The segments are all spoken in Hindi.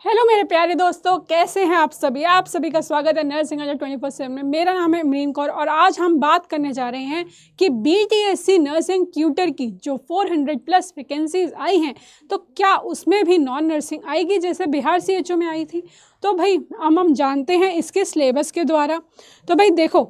हेलो मेरे प्यारे दोस्तों, कैसे हैं आप सभी। आप सभी का स्वागत है नर्सिंग अड्डा 24/7 में। मेरा नाम है अमरीन कौर और आज हम बात करने जा रहे हैं कि BTSC नर्सिंग ट्यूटर की जो 400 प्लस वैकेंसीज आई हैं, तो क्या उसमें भी नॉन नर्सिंग आएगी जैसे बिहार CHO में आई थी। तो भाई हम जानते हैं इसके सिलेबस के द्वारा। तो भाई देखो,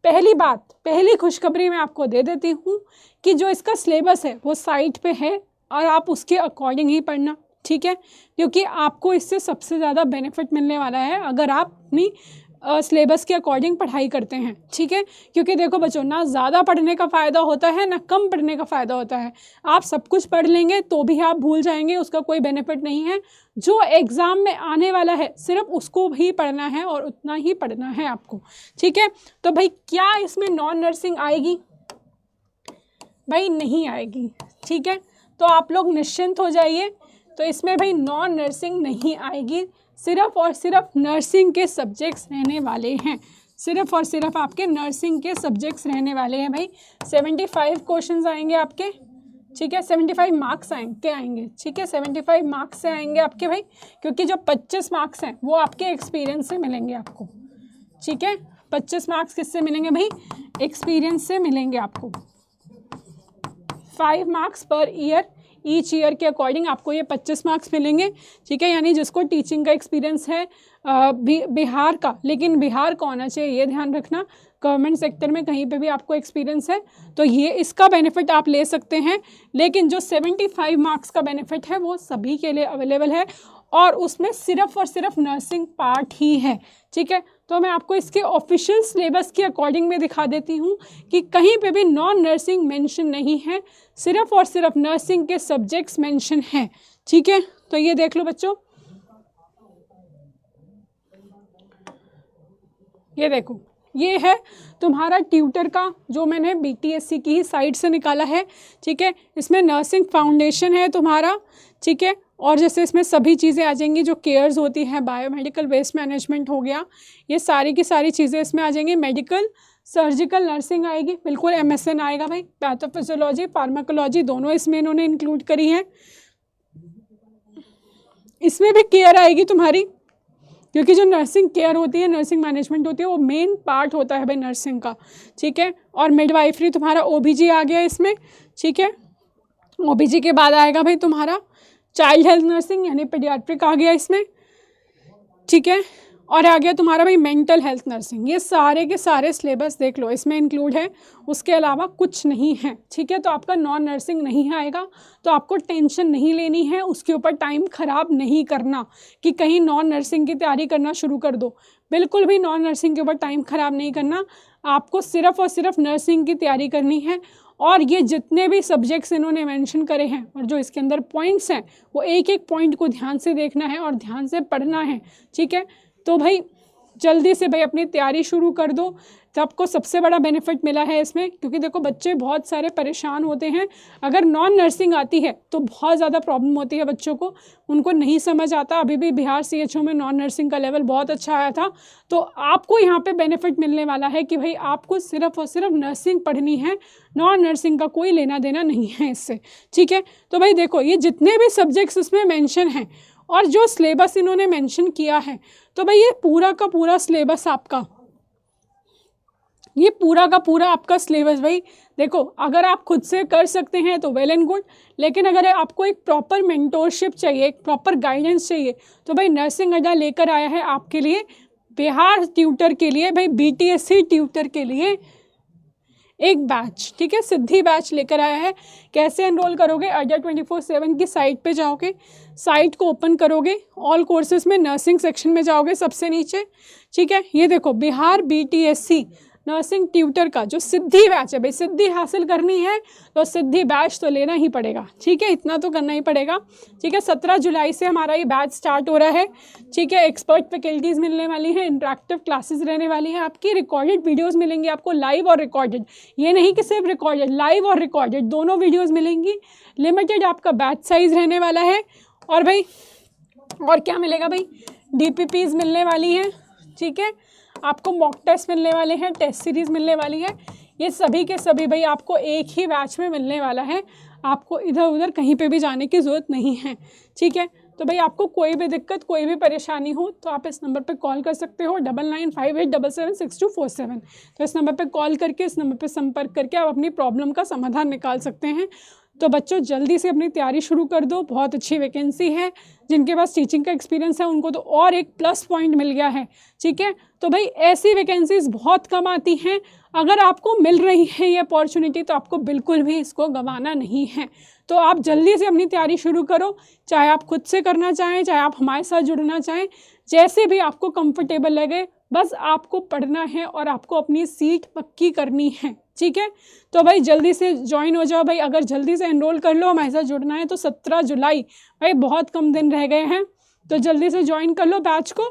पहली खुशखबरी मैं आपको दे देती हूँ कि जो इसका सिलेबस है वो साइट पे है और आप उसके अकॉर्डिंग ही पढ़ना, ठीक है, क्योंकि आपको इससे सबसे ज़्यादा बेनिफिट मिलने वाला है अगर आप अपनी सिलेबस के अकॉर्डिंग पढ़ाई करते हैं, ठीक है। क्योंकि देखो बच्चों, ना ज़्यादा पढ़ने का फ़ायदा होता है ना कम पढ़ने का फ़ायदा होता है। आप सब कुछ पढ़ लेंगे तो भी आप भूल जाएंगे, उसका कोई बेनिफिट नहीं है। जो एग्ज़ाम में आने वाला है सिर्फ उसको भी पढ़ना है और उतना ही पढ़ना है आपको, ठीक है। तो भाई क्या इसमें नॉन नर्सिंग आएगी? भाई नहीं आएगी, ठीक है। तो आप लोग निश्चिंत हो जाइए। तो इसमें भाई नॉन नर्सिंग नहीं आएगी, सिर्फ और सिर्फ नर्सिंग के सब्जेक्ट्स रहने वाले हैं। सिर्फ और सिर्फ आपके नर्सिंग के सब्जेक्ट्स रहने वाले हैं भाई। 75 क्वेश्चंस आएंगे आपके, ठीक है। 75 मार्क्स आएंगे, ठीक है। 75 मार्क्स से आएंगे आपके भाई, क्योंकि जो 25 मार्क्स हैं वो आपके एक्सपीरियंस से मिलेंगे आपको, ठीक है। 25 मार्क्स किससे मिलेंगे भाई? एक्सपीरियंस से मिलेंगे आपको। 5 marks per year, each year के अकॉर्डिंग आपको ये 25 मार्क्स मिलेंगे, ठीक है। यानी जिसको टीचिंग का एक्सपीरियंस है बिहार का, लेकिन बिहार का होना चाहिए, ये ध्यान रखना। गवर्नमेंट सेक्टर में कहीं पे भी आपको एक्सपीरियंस है तो ये इसका बेनिफिट आप ले सकते हैं। लेकिन जो 75 मार्क्स का बेनिफिट है वो सभी के लिए अवेलेबल है और उसमें सिर्फ और सिर्फ नर्सिंग पार्ट ही है, ठीक है। तो मैं आपको इसके ऑफिशियल सिलेबस के अकॉर्डिंग में दिखा देती हूँ कि कहीं पे भी नॉन नर्सिंग मेंशन नहीं है, सिर्फ और सिर्फ नर्सिंग के सब्जेक्ट्स मेंशन हैं, ठीक है। तो ये देख लो बच्चों, ये देखो, ये है तुम्हारा ट्यूटर का जो मैंने BTSC की ही साइट से निकाला है, ठीक है। इसमें नर्सिंग फाउंडेशन है तुम्हारा, ठीक है। और जैसे इसमें सभी चीज़ें आ जाएंगी जो केयर्स होती हैं, बायोमेडिकल वेस्ट मैनेजमेंट हो गया, ये सारी की सारी चीज़ें इसमें आ जाएंगी। मेडिकल सर्जिकल नर्सिंग आएगी, बिल्कुल MSN आएगा भाई। पैथोफिजियोलॉजी फार्माकोलॉजी दोनों इसमें इन्होंने इंक्लूड करी है। इसमें भी केयर आएगी तुम्हारी, क्योंकि जो नर्सिंग केयर होती है, नर्सिंग मैनेजमेंट होती है, वो मेन पार्ट होता है भाई नर्सिंग का, ठीक है। और मिडवाइफरी तुम्हारा OBG आ गया इसमें, ठीक है। OBG के बाद आएगा भाई तुम्हारा चाइल्ड हेल्थ नर्सिंग यानी पीडियाट्रिक आ गया इसमें, ठीक है। और आ गया तुम्हारा भाई मेंटल हेल्थ नर्सिंग। ये सारे के सारे सिलेबस देख लो इसमें इंक्लूड है, उसके अलावा कुछ नहीं है, ठीक है। तो आपका नॉन नर्सिंग नहीं आएगा, तो आपको टेंशन नहीं लेनी है, उसके ऊपर टाइम ख़राब नहीं करना कि कहीं नॉन नर्सिंग की तैयारी करना शुरू कर दो। बिल्कुल भी नॉन नर्सिंग के ऊपर टाइम ख़राब नहीं करना, आपको सिर्फ और सिर्फ नर्सिंग की तैयारी करनी है। और ये जितने भी सब्जेक्ट्स इन्होंने मेंशन करे हैं और जो इसके अंदर पॉइंट्स हैं, वो एक एक पॉइंट को ध्यान से देखना है और ध्यान से पढ़ना है, ठीक है। तो भाई जल्दी से भाई अपनी तैयारी शुरू कर दो। तो आपको सबसे बड़ा बेनिफिट मिला है इसमें, क्योंकि देखो बच्चे बहुत सारे परेशान होते हैं। अगर नॉन नर्सिंग आती है तो बहुत ज़्यादा प्रॉब्लम होती है बच्चों को, उनको नहीं समझ आता। अभी भी बिहार CHO में नॉन नर्सिंग का लेवल बहुत अच्छा आया था। तो आपको यहाँ पे बेनिफिट मिलने वाला है कि भाई आपको सिर्फ और सिर्फ नर्सिंग पढ़नी है, नॉन नर्सिंग का कोई लेना देना नहीं है इससे, ठीक है। तो भाई देखो, ये जितने भी सब्जेक्ट्स इसमें मैंशन हैं और जो सिलेबस इन्होंने मेंशन किया है, तो भाई ये पूरा का पूरा सिलेबस आपका, ये पूरा का पूरा आपका सिलेबस भाई देखो, अगर आप खुद से कर सकते हैं तो वेल एंड गुड। लेकिन अगर आपको एक प्रॉपर मेंटोरशिप चाहिए, एक प्रॉपर गाइडेंस चाहिए, तो भाई नर्सिंग अड्डा लेकर आया है आपके लिए, बिहार ट्यूटर के लिए भाई, BTSC ट्यूटर के लिए एक बैच, ठीक है, सिद्धि बैच लेकर आया है। कैसे एनरोल करोगे? अड्डा 24/7 की साइट पे जाओगे, साइट को ओपन करोगे, ऑल कोर्सेज में नर्सिंग सेक्शन में जाओगे सबसे नीचे, ठीक है। ये देखो बिहार BTSC नर्सिंग ट्यूटर का जो सिद्धि बैच है भाई, सिद्धि हासिल करनी है तो सिद्धि बैच तो लेना ही पड़ेगा, ठीक है, इतना तो करना ही पड़ेगा, ठीक है। 17 जुलाई से हमारा ये बैच स्टार्ट हो रहा है, ठीक है। एक्सपर्ट फैकल्टीज़ मिलने वाली हैं, इंटरेक्टिव क्लासेस रहने वाली हैं, आपकी रिकॉर्डेड वीडियोज़ मिलेंगी आपको, लाइव और रिकॉर्डेड। ये नहीं कि सिर्फ रिकॉर्डेड, लाइव और रिकॉर्डेड दोनों वीडियोज़ मिलेंगी। लिमिटेड आपका बैच साइज़ रहने वाला है। और भाई और क्या मिलेगा भाई? DPPs मिलने वाली हैं, ठीक है। आपको मॉक टेस्ट मिलने वाले हैं, टेस्ट सीरीज़ मिलने वाली है। ये सभी के सभी भाई आपको एक ही बैच में मिलने वाला है। आपको इधर उधर कहीं पे भी जाने की ज़रूरत नहीं है, ठीक है। तो भाई आपको कोई भी दिक्कत, कोई भी परेशानी हो तो आप इस नंबर पे कॉल कर सकते हो 9958776247। तो इस नंबर पे कॉल करके, इस नंबर पे संपर्क करके आप अपनी प्रॉब्लम का समाधान निकाल सकते हैं। तो बच्चों जल्दी से अपनी तैयारी शुरू कर दो, बहुत अच्छी वैकेंसी है। जिनके पास टीचिंग का एक्सपीरियंस है उनको तो और एक प्लस पॉइंट मिल गया है, ठीक है। तो भाई ऐसी वैकेंसीज बहुत कम आती हैं, अगर आपको मिल रही है ये अपॉर्चुनिटी तो आपको बिल्कुल भी इसको गंवाना नहीं है। तो आप जल्दी से अपनी तैयारी शुरू करो, चाहे आप खुद से करना चाहें, चाहे आप हमारे साथ जुड़ना चाहें, जैसे भी आपको कंफर्टेबल लगे, बस आपको पढ़ना है और आपको अपनी सीट पक्की करनी है, ठीक है। तो भाई जल्दी से ज्वाइन हो जाओ भाई, अगर जल्दी से एनरोल कर लो, हमारे साथ जुड़ना है तो 17 जुलाई, भाई बहुत कम दिन रह गए हैं, तो जल्दी से ज्वाइन कर लो बैच को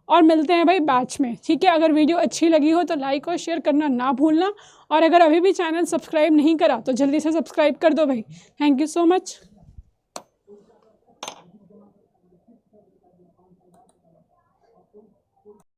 और मिलते हैं भाई बैच में, ठीक है। अगर वीडियो अच्छी लगी हो तो लाइक और शेयर करना ना भूलना, और अगर अभी भी चैनल सब्सक्राइब नहीं करा तो जल्दी से सब्सक्राइब कर दो भाई। Thank you so much.